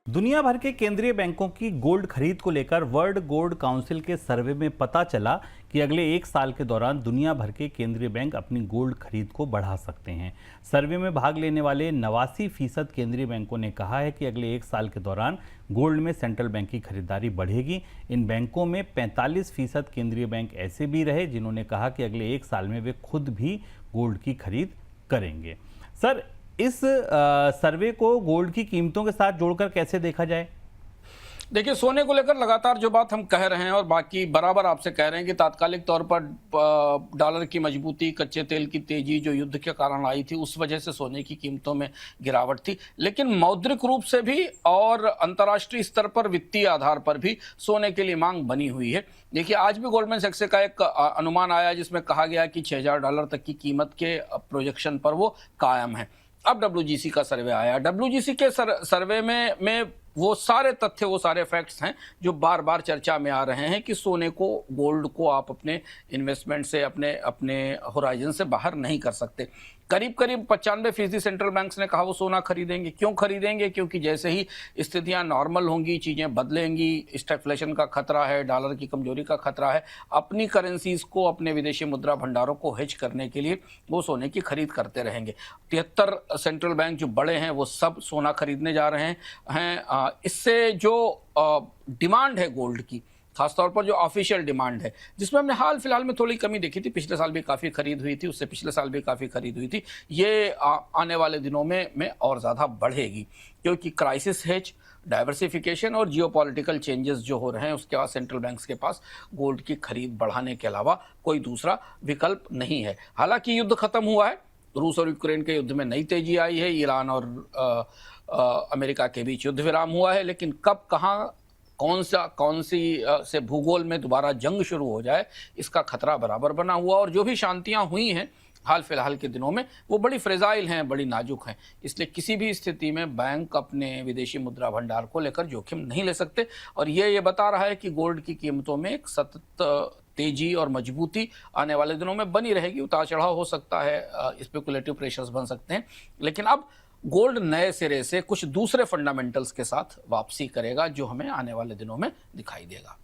दुनिया भर के केंद्रीय बैंकों की गोल्ड खरीद को लेकर वर्ल्ड गोल्ड काउंसिल के सर्वे में पता चला कि अगले एक साल के दौरान दुनिया भर के केंद्रीय बैंक अपनी गोल्ड खरीद को बढ़ा सकते हैं। सर्वे में भाग लेने वाले 89% केंद्रीय बैंकों ने कहा है कि अगले एक साल के दौरान गोल्ड में सेंट्रल बैंक की खरीदारी बढ़ेगी। इन बैंकों में 45% केंद्रीय बैंक ऐसे भी रहे जिन्होंने कहा कि अगले एक साल में वे खुद भी गोल्ड की खरीद करेंगे। सर, इस सर्वे को गोल्ड की कीमतों के साथ जोड़कर कैसे देखा जाए? देखिए, सोने को लेकर लगातार जो बात हम कह रहे हैं और बाकी बराबर आपसे कह रहे हैं कि तात्कालिक तौर पर डॉलर की मजबूती, कच्चे तेल की तेजी जो युद्ध के कारण आई थी, उस वजह से सोने की कीमतों में गिरावट थी। लेकिन मौद्रिक रूप से भी और अंतर्राष्ट्रीय स्तर पर वित्तीय आधार पर भी सोने के लिए मांग बनी हुई है। देखिए, आज भी गोल्डमैन सैक्स का एक अनुमान आया जिसमें कहा गया कि $6000 तक की कीमत के प्रोजेक्शन पर वो कायम है। अब WGC का सर्वे आया। WGC के सर्वे में वो सारे तथ्य, वो सारे फैक्ट्स हैं जो बार बार चर्चा में आ रहे हैं कि सोने को, गोल्ड को आप अपने इन्वेस्टमेंट से, अपने होराइजन से बाहर नहीं कर सकते। करीब 95% सेंट्रल बैंक्स ने कहा वो सोना खरीदेंगे। क्यों खरीदेंगे? क्योंकि जैसे ही स्थितियां नॉर्मल होंगी, चीज़ें बदलेंगी, स्टैगफ्लेशन का खतरा है, डॉलर की कमजोरी का खतरा है, अपनी करेंसीज को, अपने विदेशी मुद्रा भंडारों को हेज करने के लिए वो सोने की खरीद करते रहेंगे। 73 सेंट्रल बैंक जो बड़े हैं वो सब सोना खरीदने जा रहे हैं। इससे जो डिमांड है गोल्ड की, खासतौर पर जो ऑफिशियल डिमांड है, जिसमें हमने हाल फिलहाल में थोड़ी कमी देखी थी, पिछले साल भी काफ़ी खरीद हुई थी, उससे पिछले साल भी काफ़ी खरीद हुई थी, ये आने वाले दिनों में और ज़्यादा बढ़ेगी। क्योंकि क्राइसिस हेज, डाइवर्सिफिकेशन और जियोपॉलिटिकल चेंजेस जो हो रहे हैं, उसके बाद सेंट्रल बैंक्स के पास गोल्ड की खरीद बढ़ाने के अलावा कोई दूसरा विकल्प नहीं है। हालांकि युद्ध खत्म हुआ है, रूस और यूक्रेन के युद्ध में नई तेजी आई है, ईरान और अमेरिका के बीच युद्ध विराम हुआ है, लेकिन कब, कहाँ, कौन सी से भूगोल में दोबारा जंग शुरू हो जाए, इसका खतरा बराबर बना हुआ। और जो भी शांतियां हुई हैं हाल फिलहाल के दिनों में, वो बड़ी फ्रेजाइल हैं, बड़ी नाजुक हैं। इसलिए किसी भी स्थिति में बैंक अपने विदेशी मुद्रा भंडार को लेकर जोखिम नहीं ले सकते। और ये बता रहा है कि गोल्ड की कीमतों में एक सतत तेजी और मजबूती आने वाले दिनों में बनी रहेगी। उतार चढ़ाव हो सकता है, स्पेकुलेटिव प्रेशर्स बन सकते हैं, लेकिन अब गोल्ड नए सिरे से कुछ दूसरे फंडामेंटल्स के साथ वापसी करेगा जो हमें आने वाले दिनों में दिखाई देगा।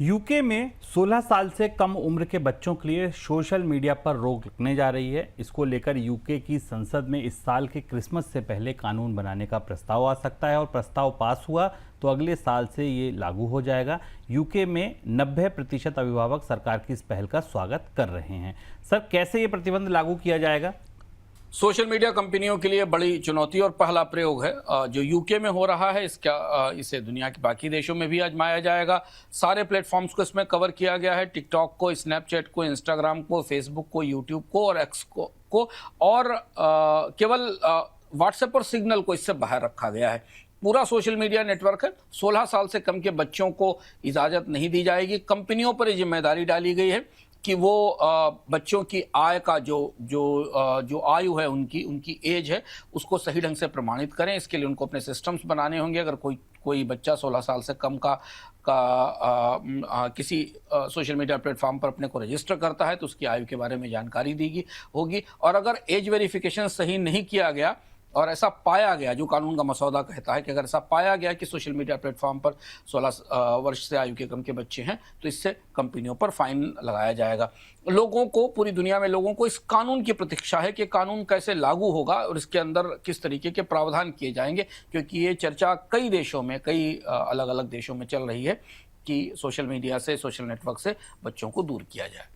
यूके में 16 साल से कम उम्र के बच्चों के लिए सोशल मीडिया पर रोक लगने जा रही है। इसको लेकर यूके की संसद में इस साल के क्रिसमस से पहले कानून बनाने का प्रस्ताव आ सकता है और प्रस्ताव पास हुआ तो अगले साल से ये लागू हो जाएगा। यूके में 90% अभिभावक सरकार की इस पहल का स्वागत कर रहे हैं। सर, कैसे ये प्रतिबंध लागू किया जाएगा? सोशल मीडिया कंपनियों के लिए बड़ी चुनौती और पहला प्रयोग है जो यूके में हो रहा है। इसे दुनिया के बाकी देशों में भी आजमाया जाएगा। सारे प्लेटफॉर्म्स को इसमें कवर किया गया है, टिकटॉक को, स्नैपचैट को, इंस्टाग्राम को, फेसबुक को, यूट्यूब को और एक्स को और केवल व्हाट्सएप और सिग्नल को इससे बाहर रखा गया है। पूरा सोशल मीडिया नेटवर्क है। 16 साल से कम के बच्चों को इजाज़त नहीं दी जाएगी। कंपनियों पर यह जिम्मेदारी डाली गई है कि वो बच्चों की आय का जो आयु है, उनकी एज है, उसको सही ढंग से प्रमाणित करें। इसके लिए उनको अपने सिस्टम्स बनाने होंगे। अगर कोई बच्चा 16 साल से कम का किसी सोशल मीडिया प्लेटफॉर्म पर अपने को रजिस्टर करता है तो उसकी आयु के बारे में जानकारी होगी। और अगर एज वेरिफिकेशन सही नहीं किया गया और ऐसा पाया गया, जो कानून का मसौदा कहता है कि अगर ऐसा पाया गया कि सोशल मीडिया प्लेटफॉर्म पर 16 वर्ष से आयु के कम के बच्चे हैं, तो इससे कंपनियों पर फाइन लगाया जाएगा। लोगों को, पूरी दुनिया में लोगों को इस कानून की प्रतीक्षा है कि कानून कैसे लागू होगा और इसके अंदर किस तरीके के प्रावधान किए जाएंगे, क्योंकि ये चर्चा कई देशों में, कई अलग अलग देशों में चल रही है कि सोशल मीडिया से, सोशल नेटवर्क से बच्चों को दूर किया जाए।